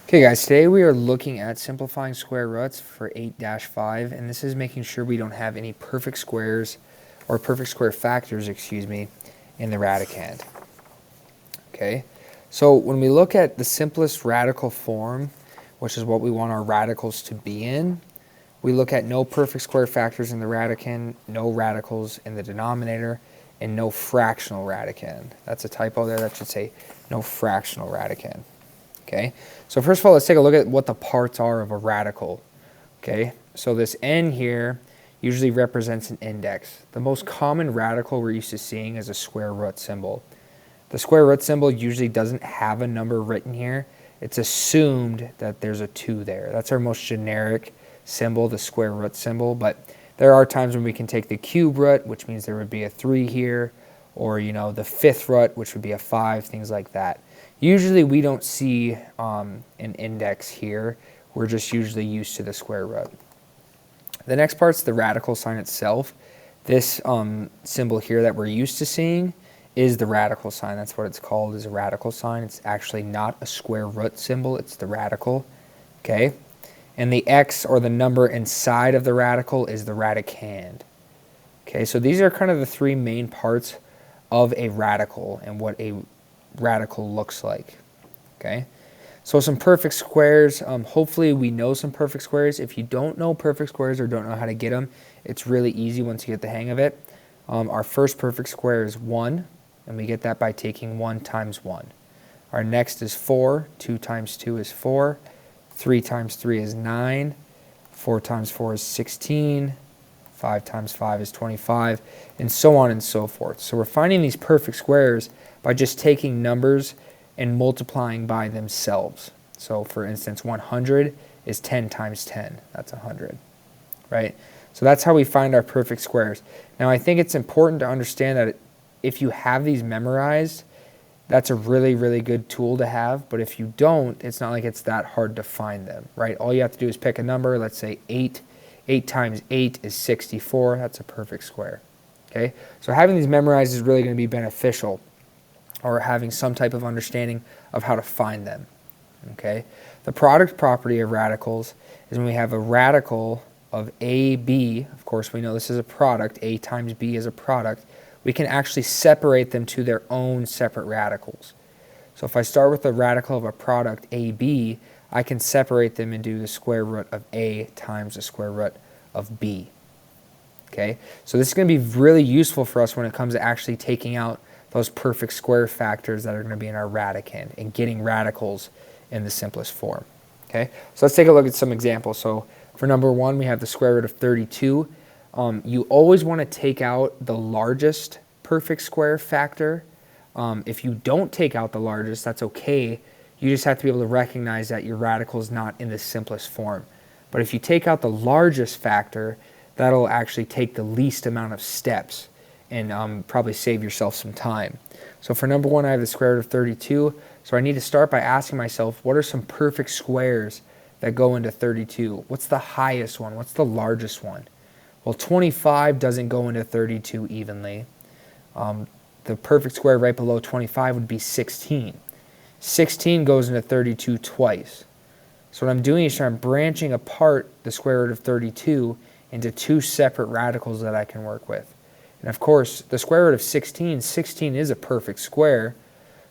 Okay guys, today we are looking at simplifying square roots for 8-5, and this is making sure we don't have any perfect squares or perfect square factors, excuse me, in the radicand. Okay, so when we look at the simplest radical form, which is what we want our radicals to be in, we look at no perfect square factors in the radicand, no radicals in the denominator, and no fractional radicand. That's a typo there, that should say no fractional radicand. Okay, so first of all, let's take a look at what the parts are of a radical. Okay, so this n here usually represents an index. The most common radical we're used to seeing is a square root symbol. The square root symbol usually doesn't have a number written here. It's assumed that there's a 2 there. That's our most generic symbol, the square root symbol, but there are times when we can take the cube root, which means there would be a 3 here, or the fifth root, which would be a 5, things like that. Usually we don't see an index here. We're just usually used to the square root. The next part's the radical sign itself. This symbol here that we're used to seeing is the radical sign. That's what it's called, is a radical sign. It's actually not a square root symbol, it's the radical. Okay, and the x, or the number inside of the radical, is the radicand. Okay, so these are kind of the three main parts of a radical and what a radical looks like. Okay, so some perfect squares. Hopefully we know some perfect squares. If you don't know perfect squares or don't know how to get them, it's really easy once you get the hang of it. Our first perfect square is 1, and we get that by taking 1 times 1. Our next is 4. 2 times 2 is 4. 3 times 3 is 9. 4 times 4 is 16. 5 times 5 is 25, and so on and so forth. So we're finding these perfect squares by just taking numbers and multiplying by themselves. So for instance, 100 is 10 times 10. That's 100, right? So that's how we find our perfect squares. Now I think it's important to understand that if you have these memorized, that's a really, really good tool to have. But if you don't, it's not like it's that hard to find them, right? All you have to do is pick a number. Let's say 8. 8 times 8 is 64. That's a perfect square. Okay, so having these memorized is really going to be beneficial, or having some type of understanding of how to find them. Okay, the product property of radicals is when we have a radical of AB, of course we know this is a product, A times B is a product, we can actually separate them to their own separate radicals. So if I start with the radical of a product AB, I can separate them and do the square root of A times the square root of B. Okay, so this is going to be really useful for us when it comes to actually taking out those perfect square factors that are going to be in our radicand and getting radicals in the simplest form. Okay, so let's take a look at some examples. So for number 1, we have the square root of 32. You always want to take out the largest perfect square factor. If you don't take out the largest, that's okay. You just have to be able to recognize that your radical is not in the simplest form. But if you take out the largest factor, that'll actually take the least amount of steps and probably save yourself some time. So for number 1, I have the square root of 32. So I need to start by asking myself, what are some perfect squares that go into 32? What's the highest one? What's the largest one? Well, 25 doesn't go into 32 evenly. The perfect square right below 25 would be 16. 16 goes into 32 twice. So what I'm doing is I'm branching apart the square root of 32 into 2 separate radicals that I can work with. And of course, the square root of 16 is a perfect square,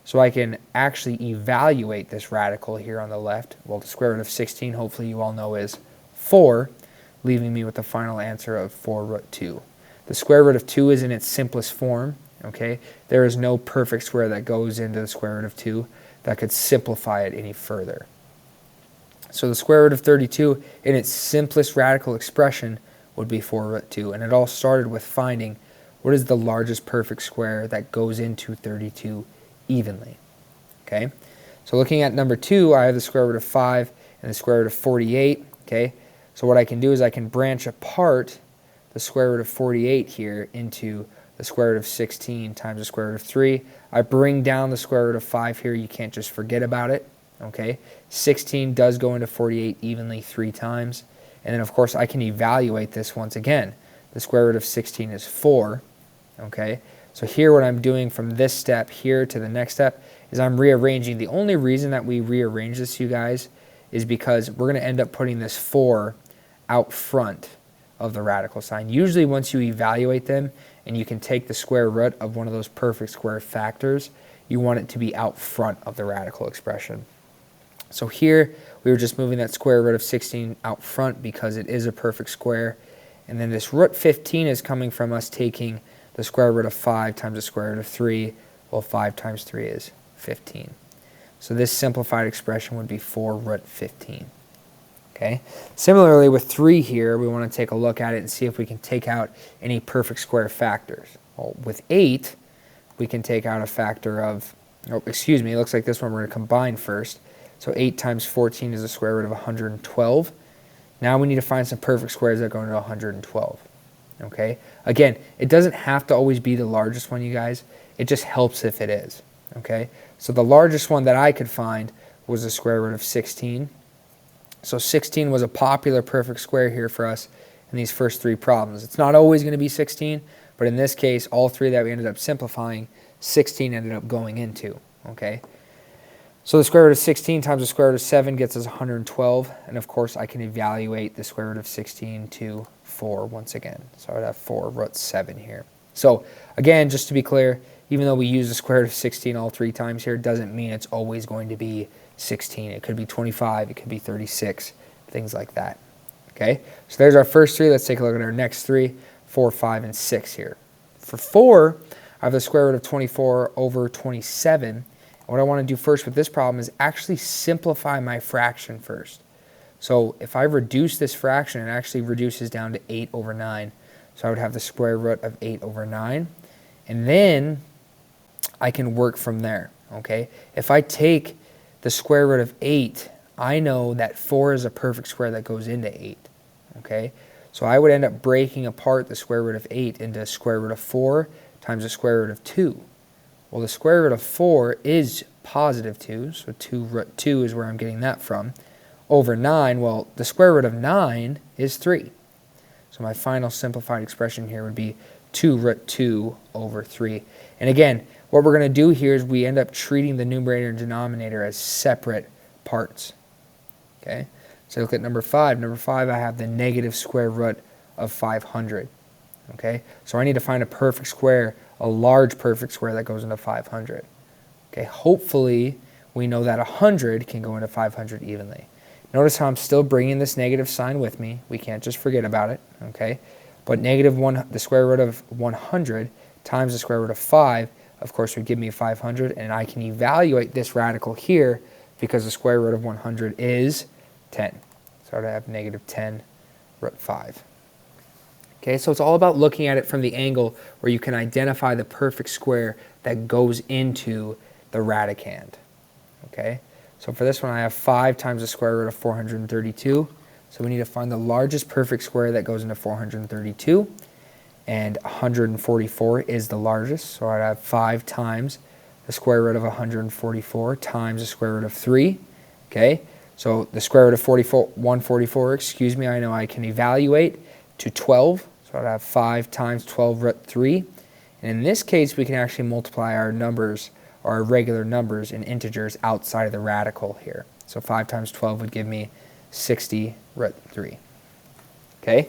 so I can actually evaluate this radical here on the left. Well, the square root of 16, hopefully you all know, is 4, leaving me with the final answer of 4 root 2. The square root of 2 is in its simplest form. Okay, there is no perfect square that goes into the square root of 2 that could simplify it any further. So the square root of 32 in its simplest radical expression would be 4 root 2. And it all started with finding what is the largest perfect square that goes into 32 evenly. Okay, so looking at number 2, I have the square root of 5 and the square root of 48. Okay, so what I can do is I can branch apart the square root of 48 here into the square root of 16 times the square root of 3. I bring down the square root of 5 here. You can't just forget about it. Okay, 16 does go into 48 evenly 3 times. And then, of course, I can evaluate this once again. The square root of 16 is 4. Okay, so here what I'm doing from this step here to the next step is I'm rearranging. The only reason that we rearrange this, you guys, is because we're going to end up putting this 4 out front of the radical sign. Usually once you evaluate them and you can take the square root of one of those perfect square factors, you want it to be out front of the radical expression. So here we were just moving that square root of 16 out front because it is a perfect square. And then this root 15 is coming from us taking the square root of 5 times the square root of 3. Well, 5 times 3 is 15. So this simplified expression would be 4 root 15. Okay. Similarly with 3 here, we want to take a look at it and see if we can take out any perfect square factors. Well, with 8, we can take out a factor of, oh, excuse me, it looks like this one we're going to combine first. So 8 times 14 is the square root of 112. Now we need to find some perfect squares that go into 112. Okay. Again, it doesn't have to always be the largest one, you guys. It just helps if it is. Okay. So the largest one that I could find was the square root of 16. So 16 was a popular perfect square here for us in these first 3 problems. It's not always going to be 16, but in this case, all 3 that we ended up simplifying, 16 ended up going into. Okay. So the square root of 16 times the square root of 7 gets us 112. And of course, I can evaluate the square root of 16 to 4 once again. So I would have 4 root 7 here. So again, just to be clear, even though we use the square root of 16 all 3 times here, doesn't mean it's always going to be 16. It could be 25. It could be 36. Things like that. Okay. So there's our first 3. Let's take a look at our next 3, 4, 5, and 6 here. For 4, I have the square root of 24 over 27. What I want to do first with this problem is actually simplify my fraction first. So if I reduce this fraction, it actually reduces down to 8 over 9. So I would have the square root of 8 over 9. And then I can work from there. Okay. If I take the square root of 8, I know that 4 is a perfect square that goes into 8. Okay. So I would end up breaking apart the square root of 8 into the square root of 4 times the square root of 2. Well, the square root of 4 is positive 2, so 2 root 2 is where I'm getting that from. Over 9, well, the square root of 9 is 3. So my final simplified expression here would be 2 root 2 over 3. And again, what we're going to do here is we end up treating the numerator and denominator as separate parts. Okay, so look at number 5. Number 5, I have the negative square root of 500. Okay, so I need to find a perfect square, a large perfect square that goes into 500. Okay, hopefully we know that 100 can go into 500 evenly. Notice how I'm still bringing this negative sign with me. We can't just forget about it. Okay, but negative 1, the square root of 100 times the square root of 5, of course, would give me 500, and I can evaluate this radical here because the square root of 100 is 10. So I would have negative 10 root 5. Okay, so it's all about looking at it from the angle where you can identify the perfect square that goes into the radicand. Okay, so for this one I have 5 times the square root of 432. So we need to find the largest perfect square that goes into 432. And 144 is the largest. So I'd have 5 times the square root of 144 times the square root of 3. Okay, so the square root of 144, excuse me, I know I can evaluate to 12. So I'd have 5 times 12 root 3. And in this case, we can actually multiply our numbers, or our regular numbers, in integers outside of the radical here. So 5 times 12 would give me 60 root 3. Okay.